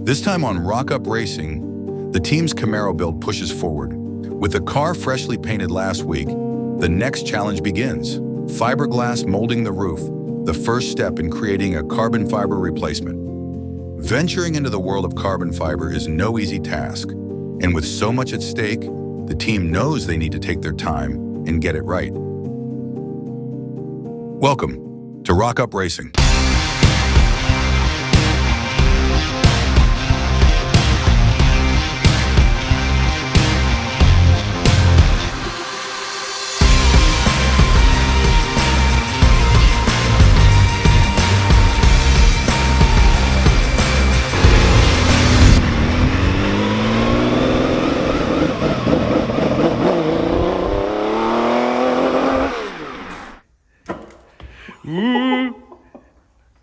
This time on Rock Up Racing, the team's Camaro build pushes forward. With the car freshly painted last week, the next challenge begins. Fiberglass molding the roof, the first step in creating a carbon fiber replacement. Venturing into the world of carbon fiber is no easy task, and with so much at stake, the team knows they need to take their time and get it right. Welcome to Rock Up Racing.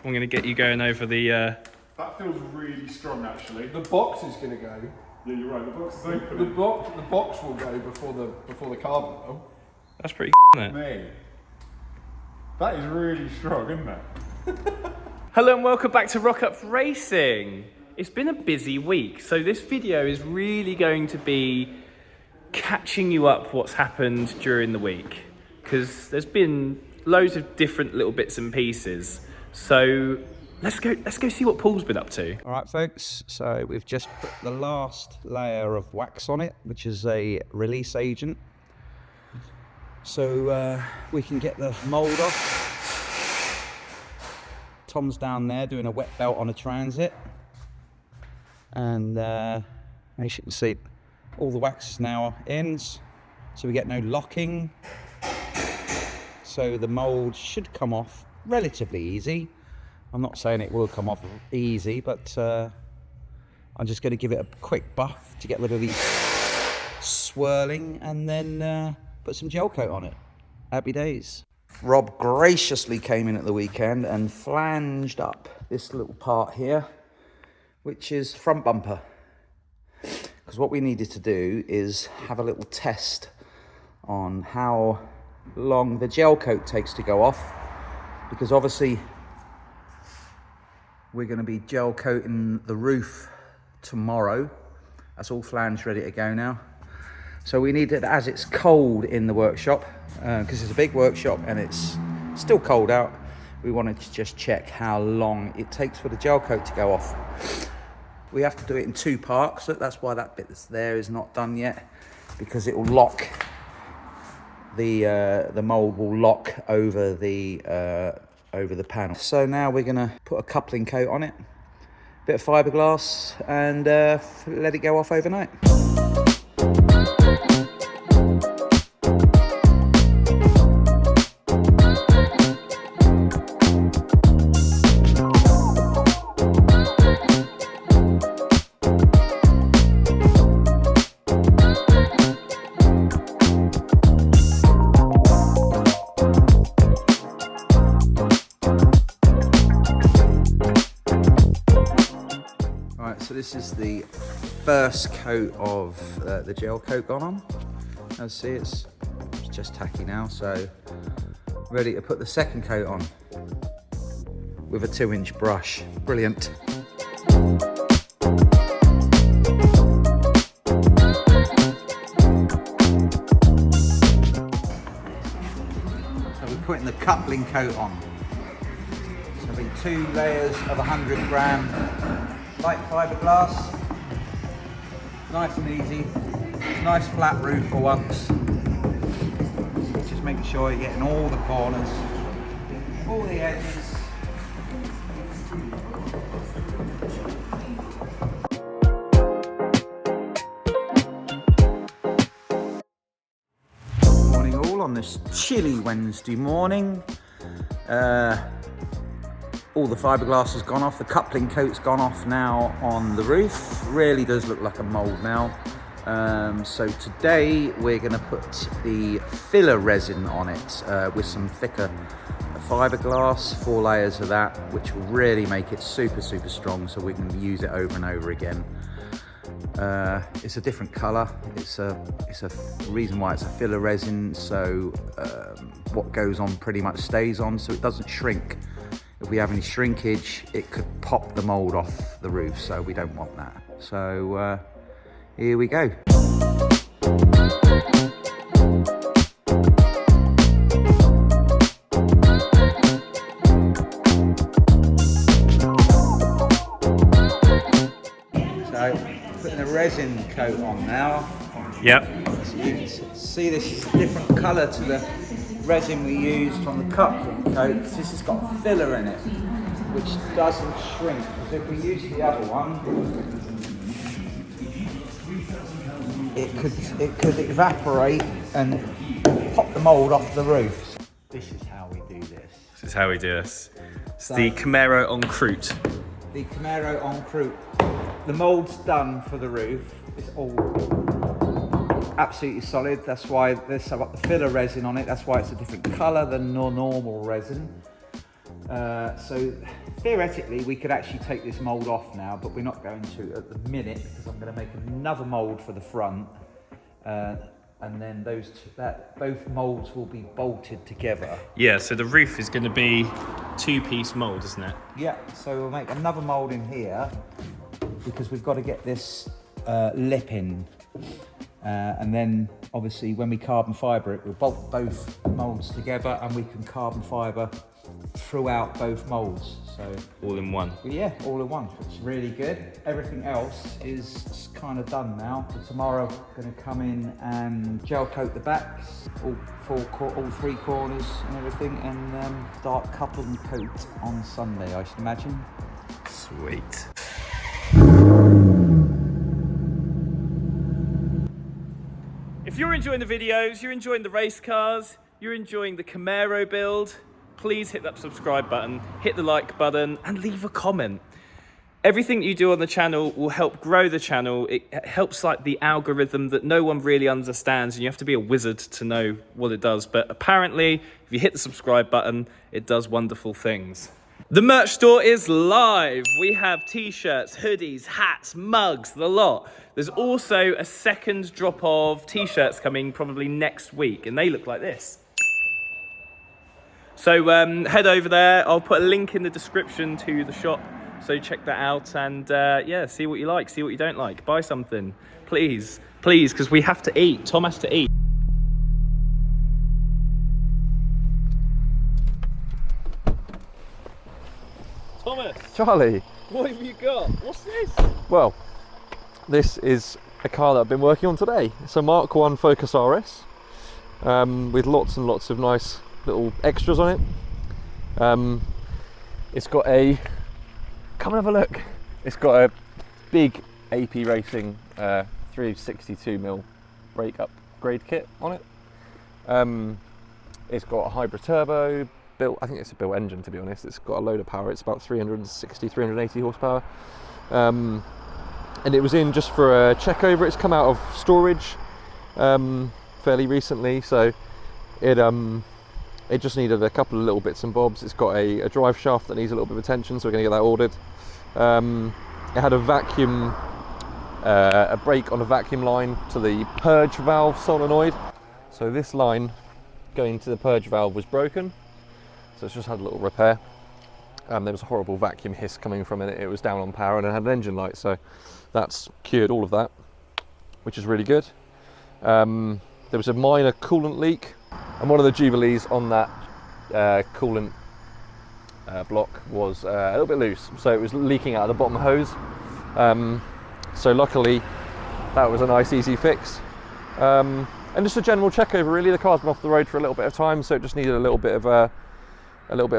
I'm going to get you going over the... That feels really strong, actually. The box is going to go. Yeah, you're right. The box is open. The box will go before the carbon will. That's pretty isn't it? Mate, that is really strong, isn't it? Hello and welcome back to Rock Up Racing. It's been a busy week, so this video is really going to be catching you up what's happened during the week, because there's been loads of different little bits and pieces. So let's go see what Paul's been up to. All right, folks, so we've just put the last layer of wax on it, which is a release agent. So we can get the mold off. Tom's down there doing a wet belt on a Transit. And as you can see, all the wax is now in, so we get no locking. So the mold should come off relatively easy. I'm not saying it will come off easy, but I'm just going to give it a quick buff to get rid of the swirling and then put some gel coat on it. Happy days. Rob graciously came in at the weekend and flanged up this little part here, which is front bumper. Because what we needed to do is have a little test on how long the gel coat takes to go off, because obviously we're going to be gel coating the roof tomorrow. That's all flanged ready to go now. So we need it as it's cold in the workshop, because it's a big workshop and it's still cold out. We wanted to just check how long it takes for the gel coat to go off. We have to do it in two parts, so that's why that bit that's there is not done yet, because it will lock. The mold will lock over the panel. So now we're going to put a coupling coat on it, a bit of fiberglass, and let it go off overnight. So this is the first coat of the gel coat gone on. As see, it's just tacky now, so ready to put the second coat on with a 2-inch brush. Brilliant. So we're putting the coupling coat on. So there'll be 2 layers of 100 gram light fiberglass, nice and easy, nice flat roof for once. Just making sure you're getting all the corners, all the edges. Morning all on this chilly Wednesday morning. All the fiberglass has gone off, the coupling coat's gone off now on the roof. Really does look like a mold now. So today we're going to put the filler resin on it with some thicker fiberglass, 4 layers of that, which will really make it super strong, so we can use it over and over again. It's a different color. It's a reason why it's a filler resin, so what goes on pretty much stays on, so it doesn't shrink if we have any shrinkage, it could pop the mold off the roof, so we don't want that. So here we go. So putting a resin coat on now. Yep. So you can see this is a different colour to the resin we used on the coupling coat. This has got filler in it, which doesn't shrink. Because if we use the other one, it could evaporate and pop the mould off the roof. This is how we do this. This is how we do this. It's the Camaro en croûte. The Camaro en croûte. The mould's done for the roof. It's all absolutely solid. That's why I've got the filler resin on it. That's why it's a different colour than normal resin. So theoretically, we could actually take this mould off now, but we're not going to at the minute because I'm going to make another mould for the front, and then both moulds will be bolted together. Yeah, so the roof is going to be two-piece mould, isn't it? Yeah. So we'll make another mould in here because we've got to get this lip in. And then obviously when we carbon fibre it, we'll bolt both moulds together and we can carbon fibre throughout both moulds. So All in one. yeah, all in one. It's really good. Everything else is kind of done now. So tomorrow I'm going to come in and gel coat the backs, all three corners and everything, and start couple and coat on Sunday, I should imagine. Sweet. If you're enjoying the videos, you're enjoying the race cars, you're enjoying the Camaro build, please hit that subscribe button, hit the like button, and leave a comment. Everything you do on the channel will help grow the channel. It helps like the algorithm that no one really understands, and you have to be a wizard to know what it does. But apparently, if you hit the subscribe button, it does wonderful things. The merch store is live. We have t-shirts, hoodies, hats, mugs, the lot. There's also a second drop of t-shirts coming probably next week, and they look like this. So head over there. I'll put a link in the description to the shop, so check that out, and yeah, see what you like, see what you don't like. Buy something, please, please, because we have to eat. Tom has to eat. Thomas, Charlie, what have you got? What's this? well, this is a car that I've been working on today. It's a Mk1 Focus RS with lots and lots of nice little extras on it. It's got a, come and have a look, it's got a big AP Racing 362mm brake upgrade kit on it. It's got a hybrid turbo, I think it's a built engine, to be honest. It's got a load of power. It's about 360, 380 horsepower. And it was in just for a check over. It's come out of storage fairly recently, so it just needed a couple of little bits and bobs. It's got a drive shaft that needs a little bit of attention, so we're going to get that ordered. It had a vacuum, a brake on a vacuum line to the purge valve solenoid. So this line going to the purge valve was broken. So it's just had a little repair. There was a horrible vacuum hiss coming from it. It was down on power and it had an engine light, so that's cured all of that, which is really good. There was a minor coolant leak, and one of the jubilees on that coolant block was a little bit loose, so it was leaking out of the bottom hose. So luckily, that was a nice, easy fix. And just a general check over, really. The car's been off the road for a little bit of time, so it just needed a little bit of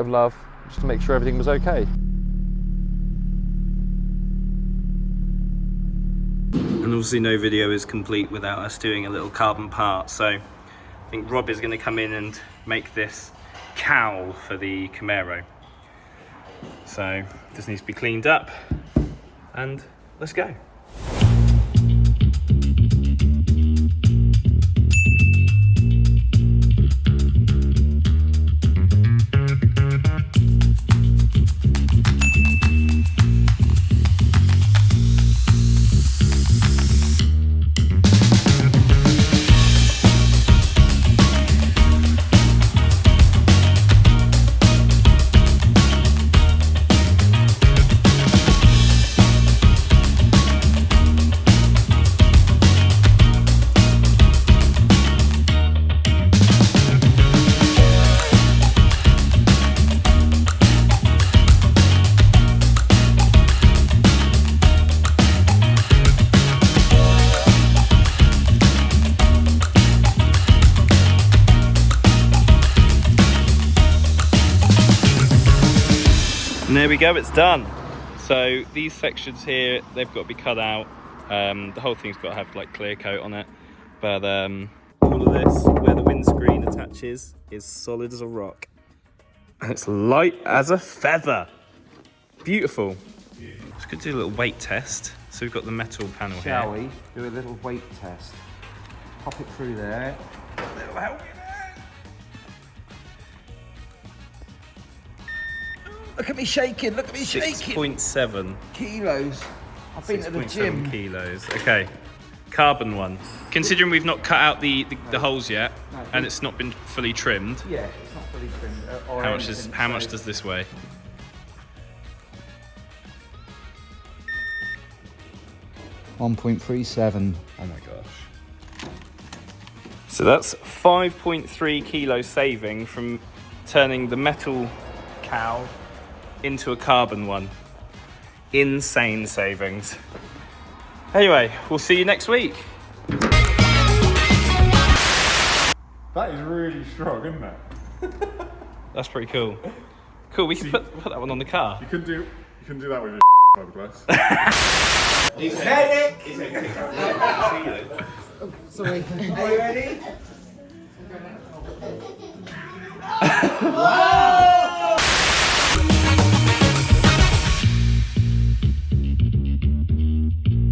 love, just to make sure everything was okay. And obviously no video is complete without us doing a little carbon part, so I think Rob is going to come in and make this cowl for the Camaro. So this needs to be cleaned up, and let's go. And there we go, it's done. So these sections here, they've got to be cut out. The whole thing's got to have like clear coat on it. But all of this, where the windscreen attaches, is solid as a rock. And it's light as a feather. Beautiful. Let's go do a little weight test. So we've got the metal panel here. Shall we do a little weight test? Pop it through there. Look at me shaking, look at me shaking. 6.7. Kilos. I've been to the 6.7 gym. kilos. Okay. Carbon one. Considering we've not cut out the holes yet, and it's not been fully trimmed, Yeah, it's not fully trimmed. Or how much does this weigh? 1.37. Oh my gosh. So that's 5.3 kilo saving from turning the metal cowl into a carbon one. Insane savings. Anyway, we'll see you next week. That is really strong, isn't it? That's pretty cool. Cool, we can put that one on the car. You can do that with your fiberglass. Sorry. Are you ready? Wow!